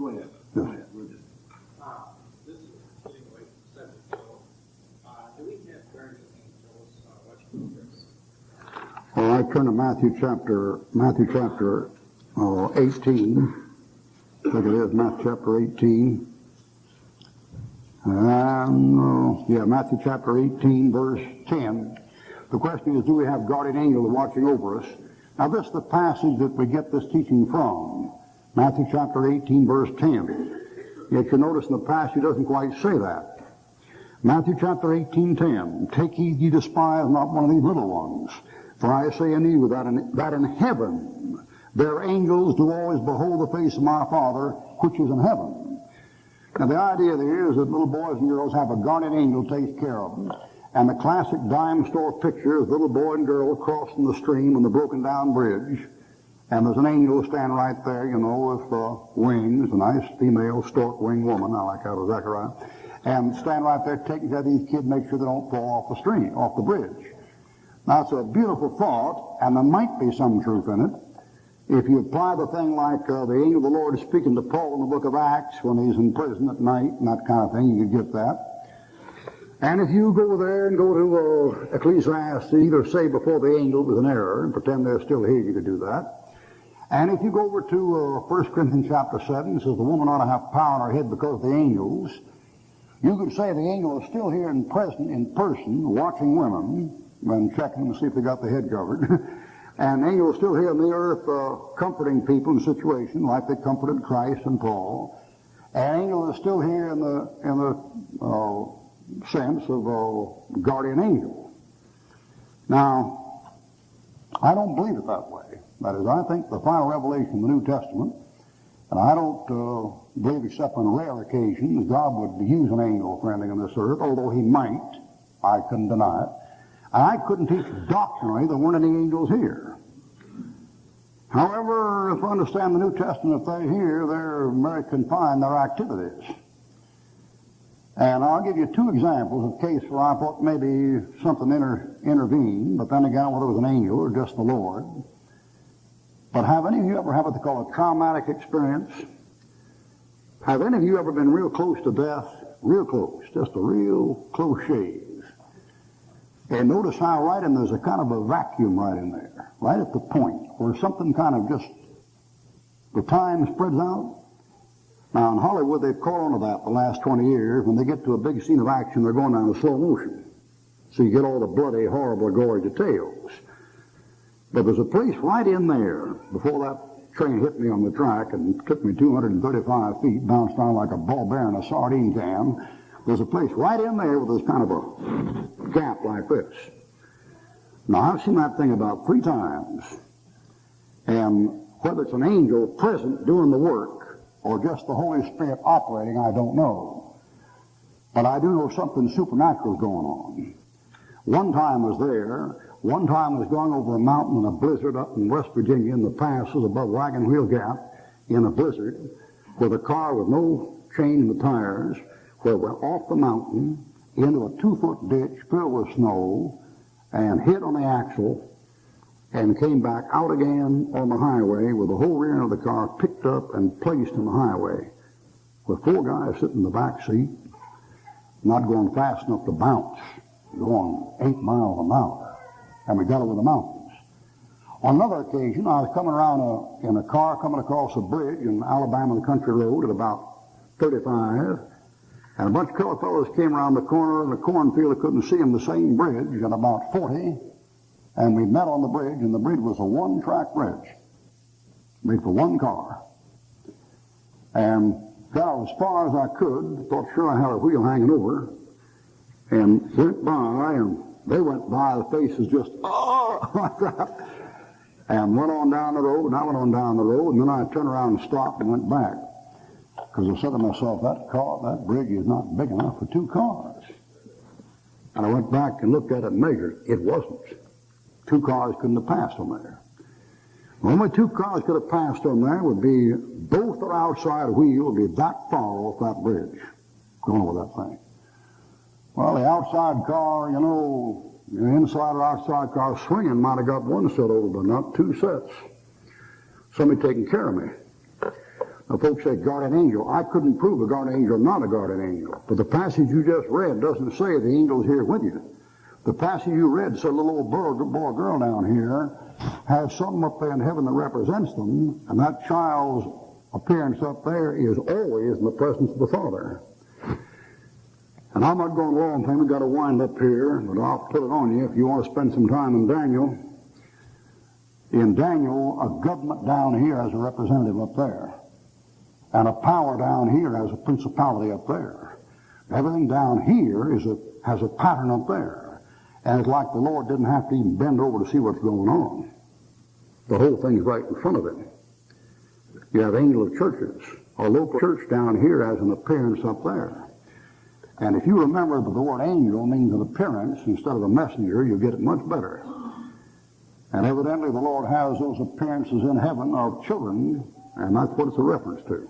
Go ahead. Yes. Go ahead. We're just... This is getting away from the subject, so do we have guardian angels watching over us? Well, I turn to Matthew chapter 18. Look at this, Matthew chapter 18. Matthew chapter 18, verse 10. The question is, do we have guardian angels watching over us? Now, this is the passage that we get this teaching from. Matthew chapter 18, verse 10. Yet you notice in the passage it doesn't quite say that. Matthew chapter 18, 10. Take heed ye despise not one of these little ones. For I say unto you that in heaven their angels do always behold the face of my Father which is in heaven. Now the idea there is that little boys and girls have a guardian angel takes care of them. And the classic dime store picture is little boy and girl crossing the stream on the broken down bridge. And there's an angel standing right there, you know, with wings, a nice female stork-winged woman. I like that, exactly right. And stand right there taking care of these kids, make sure they don't fall off the stream, off the bridge. Now it's a beautiful thought, and there might be some truth in it. If you apply the thing like the angel of the Lord is speaking to Paul in the book of Acts when he's in prison at night, and that kind of thing, you could get that. And if you go there and go to Ecclesiastes, either say before the angel was an error and pretend they're still here, you could do that. And if you go over to 1 Corinthians chapter 7, it says the woman ought to have power in her head because of the angels. You could say the angel is still here in person, watching women and checking them to see if they got the head covered. And the angel is still here on the earth comforting people in a situation like they comforted Christ and Paul. And the angel is still here in the sense of guardian angel. Now, I don't believe it that way. That is, I think the final revelation of the New Testament, and I don't believe except on rare occasions God would use an angel for anything on this earth, although he might. I couldn't deny it. And I couldn't teach doctrinally there weren't any angels here. However, if I understand the New Testament, if they're here, they're very confined, their activities. And I'll give you two examples of cases where I thought maybe something intervened, but then again, whether it was an angel or just the Lord. But have any of you ever had what they call a traumatic experience? Have any of you ever been real close to death? Real close, just a real close shave. And notice how right in there's a kind of a vacuum right in there, right at the point where something kind of just, the time spreads out. Now in Hollywood they've caught on to that the last 20 years. When they get to a big scene of action, they're going down in slow motion. So you get all the bloody, horrible, gory details. But there's a place right in there, before that train hit me on the track and took me 235 feet, bounced down like a ball bear in a sardine can. There's a place right in there where there's kind of a gap like this. Now I've seen that thing about 3 times. And whether it's an angel present doing the work or just the Holy Spirit operating, I don't know. But I do know something supernatural is going on. One time I was there. One time I was going over a mountain in a blizzard up in West Virginia in the passes above Wagon Wheel Gap in a blizzard with a car with no chain in the tires, where we're off the mountain into a 2-foot ditch filled with snow and hit on the axle and came back out again on the highway with the whole rear end of the car picked up and placed on the highway with 4 guys sitting in the back seat, not going fast enough to bounce, going 8 miles an hour. And we got over the mountains. On another occasion, I was coming around in a car coming across a bridge in Alabama, the country road at about 35, and a bunch of colored fellows came around the corner in the cornfield. I couldn't see them, the same bridge at about 40, and we met on the bridge, and the bridge was a 1-track bridge, made for 1 car. And got as far as I could, thought sure I had a wheel hanging over, and went by, and they went by, the faces just, like that, and went on down the road, and I went on down the road, and then I turned around and stopped and went back. Because I said to myself, that bridge is not big enough for 2 cars. And I went back and looked at it and measured. It wasn't. 2 cars couldn't have passed on there. The only 2 cars could have passed on there would be both their outside wheel would be that far off that bridge, going over that thing. Well, the outside car, the inside or outside car swinging might have got 1 set over, but not 2 sets. Somebody taking care of me. Now, folks say guardian angel. I couldn't prove a guardian angel or not a guardian angel. But the passage you just read doesn't say the angel's here with you. The passage you read said a little old boy or girl down here has something up there in heaven that represents them, and that child's appearance up there is always in the presence of the Father. And I'm not going a long time. We've got to wind up here, but I'll put it on you if you want to spend some time in Daniel. In Daniel, a government down here has a representative up there, and a power down here has a principality up there. Everything down here has a pattern up there. And it's like the Lord didn't have to even bend over to see what's going on. The whole thing's right in front of it. You have angel of churches. Our local church down here has an appearance up there. And if you remember that the word angel means an appearance instead of a messenger, you'll get it much better. And evidently the Lord has those appearances in heaven of children, and that's what it's a reference to.